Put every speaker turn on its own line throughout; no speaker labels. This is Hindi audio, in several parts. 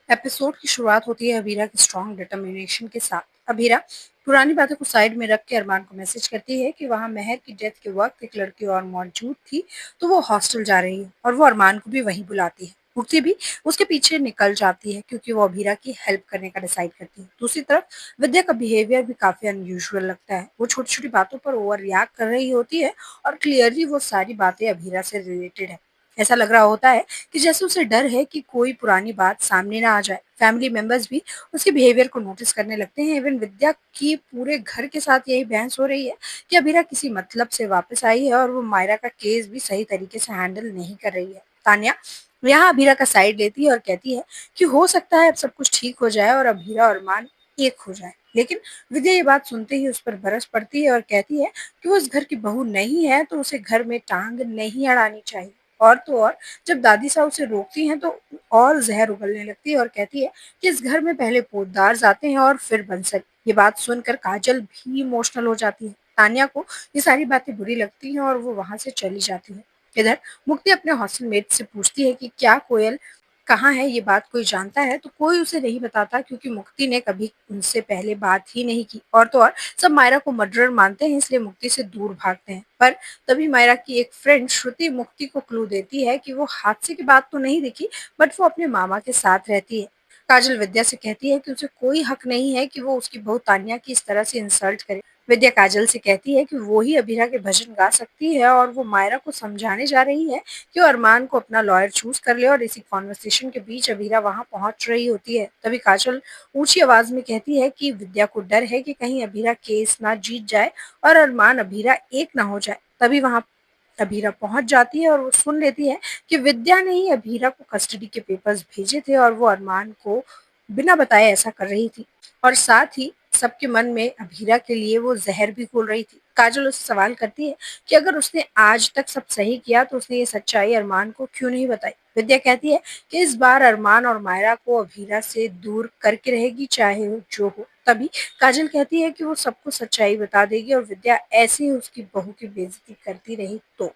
एपिसोड की शुरुआत होती है अबीरा की स्ट्रॉन्ग डिटर्मिनेशन के साथ। अबीरा पुरानी बातों को साइड में रख के अरमान को मैसेज करती है कि वहां महर की डेथ के वक्त एक लड़की और मौजूद थी, तो वो हॉस्टल जा रही है और वो अरमान को भी वहीं बुलाती है। मुक्ति भी उसके पीछे निकल जाती है क्योंकि वो अबीरा की हेल्प करने का डिसाइड करती है। दूसरी तरफ विद्या का बिहेवियर भी काफी अनयूजुअल लगता है। वो छोटी छोटी बातों पर ओवर रिएक्ट कर रही होती है और क्लियरली वो सारी बातें अबीरा से रिलेटेड है। ऐसा लग रहा होता है कि जैसे उसे डर है कि कोई पुरानी बात सामने ना आ जाए। फैमिली मेंबर्स भी उसके बिहेवियर को नोटिस करने लगते हैं। इवन विद्या की पूरे घर के साथ यही बहस हो रही है कि अबीरा किसी मतलब से वापस आई है और वो मायरा का केस भी सही तरीके से हैंडल नहीं कर रही है। तान्या यहाँ अबीरा का साइड लेती है और कहती है कि हो सकता है अब सब कुछ ठीक हो जाए और अबीरा और मान एक हो जाए। लेकिन विद्या ये बात सुनते ही उस पर बरस पड़ती है और कहती है कि वो इस घर की बहू नहीं है तो उसे घर में टांग नहीं अड़ानी चाहिए। और तो और जब दादी साहब उसे रोकती हैं तो और जहर उगलने लगती है और कहती है कि इस घर में पहले पोद्दार आते हैं और फिर बंसल। ये बात सुनकर काजल भी इमोशनल हो जाती है। तान्या को ये सारी बातें बुरी लगती हैं और वो वहां से चली जाती है। इधर मुक्ति अपने हॉस्टल मेट से पूछती है कि क्या कोयल कहाँ है, ये बात कोई जानता है, तो कोई उसे नहीं बताता क्योंकि मुक्ति ने कभी उनसे पहले बात ही नहीं की। और तो और सब मायरा को मर्डरर मानते हैं इसलिए मुक्ति से दूर भागते हैं। पर तभी मायरा की एक फ्रेंड श्रुति मुक्ति को क्लू देती है कि वो हादसे के बाद तो नहीं दिखी, बट वो अपने मामा के साथ रहती है। काजल विद्या से कहती है कि उसे कोई हक नहीं है कि वो उसकी बहू तान्या की इस तरह से इंसल्ट करे। विद्या काजल से कहती है कि वो ही अबीरा के भजन गा सकती है और वो मायरा को समझाने जा रही है कि वो अरमान को अपना लॉयर चूज कर ले। और इसी कॉन्वर्सेशन के बीच अबीरा वहां पहुंच रही होती है। तभी काजल ऊंची आवाज में कहती है कि विद्या को डर है कि कहीं अबीरा केस ना जीत जाए और अरमान अबीरा एक ना हो जाए। तभी वहां अभीरा पहुंच जाती है और वो सुन लेती है कि विद्या ने ही अभीरा को कस्टडी के पेपर्स भेजे थे और वो अरमान को बिना बताए ऐसा कर रही थी। और साथ ही सबके मन में अभीरा के लिए वो जहर भी घोल रही थी। काजल उससे सवाल करती है कि अगर उसने आज तक सब सही किया तो उसने ये सच्चाई अरमान को क्यों नहीं बताई। विद्या कहती है कि इस बार अरमान और मायरा को अभीरा से दूर करके रहेगी चाहे वो जो हो। तभी काजल कहती है कि वो सबको सच्चाई बता देगी और विद्या ऐसे ही उसकी बहू की बेइज्जती करती रही तो।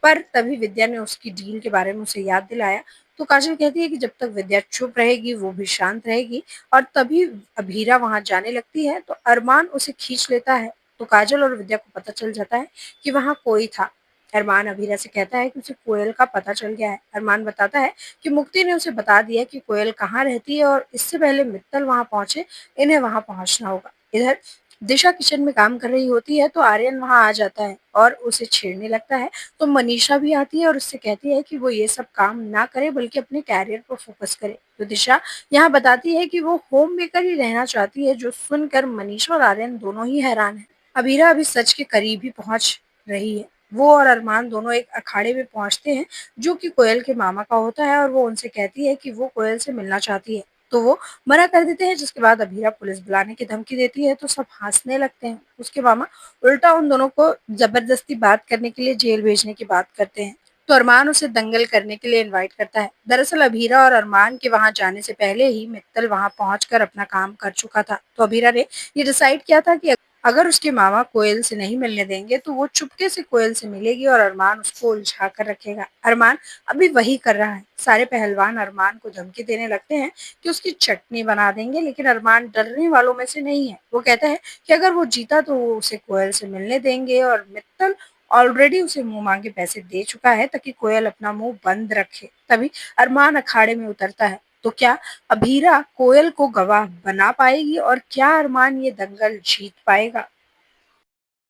पर तभी विद्या ने उसकी डील के बारे में उसे याद दिलाया। तो काजल कहती है कि जब तक विद्या चुप रहेगी वो भी शांत रहेगी। और तभी अभीरा वहां जाने लगती है तो अरमान उसे खींच लेता है। तो काजल और विद्या को पता चल जाता है कि वहां कोई था। अरमान अभीरा से कहता है कि उसे कोयल का पता चल गया है। अरमान बताता है कि मुक्ति ने उसे बता दिया कि कोयल कहाँ रहती है और इससे पहले मित्तल वहां पहुंचे इन्हें वहां पहुंचना होगा। इधर दिशा किचन में काम कर रही होती है तो आर्यन वहां आ जाता है और उसे छेड़ने लगता है। तो मनीषा भी आती है और उससे कहती है कि वो ये सब काम ना करे बल्कि अपने कैरियर पर फोकस करे। तो दिशा यहाँ बताती है कि वो होम मेकर ही रहना चाहती है, जो सुनकर मनीषा और आर्यन दोनों ही हैरान है। अबीरा अभी सच के करीब ही पहुंच रही है। वो और अरमान दोनों एक अखाड़े में पहुंचते हैं जो कि कोयल के मामा का होता है और वो उनसे कहती है कि वो कोयल से मिलना चाहती है। तो वो मना कर देते हैं जिसके बाद अबीरा पुलिस बुलाने की धमकी देती है तो सब हंसने लगते हैं। उसके मामा उल्टा उन दोनों को जबरदस्ती बात करने के लिए जेल भेजने की बात करते हैं। तो अरमान उसे दंगल करने के लिए इनवाइट करता है। दरअसल अबीरा और अरमान के वहां जाने से पहले ही मित्तल वहां पहुंचकर अपना काम कर चुका था। तो अबीरा ने ये डिसाइड किया था कि अगर उसके मामा कोयल से नहीं मिलने देंगे तो वो चुपके से कोयल से मिलेगी और अरमान उसको उलझा कर रखेगा। अरमान अभी वही कर रहा है। सारे पहलवान अरमान को धमकी देने लगते हैं कि उसकी चटनी बना देंगे, लेकिन अरमान डरने वालों में से नहीं है। वो कहता है कि अगर वो जीता तो वो उसे कोयल से मिलने देंगे और मित्तल ऑलरेडी उसे मुंह मांगे पैसे दे चुका है ताकि कोयल अपना मुंह बंद रखे। तभी अरमान अखाड़े में उतरता है। तो क्या अभीरा कोयल को गवाह बना पाएगी और क्या अरमान ये दंगल जीत पाएगा?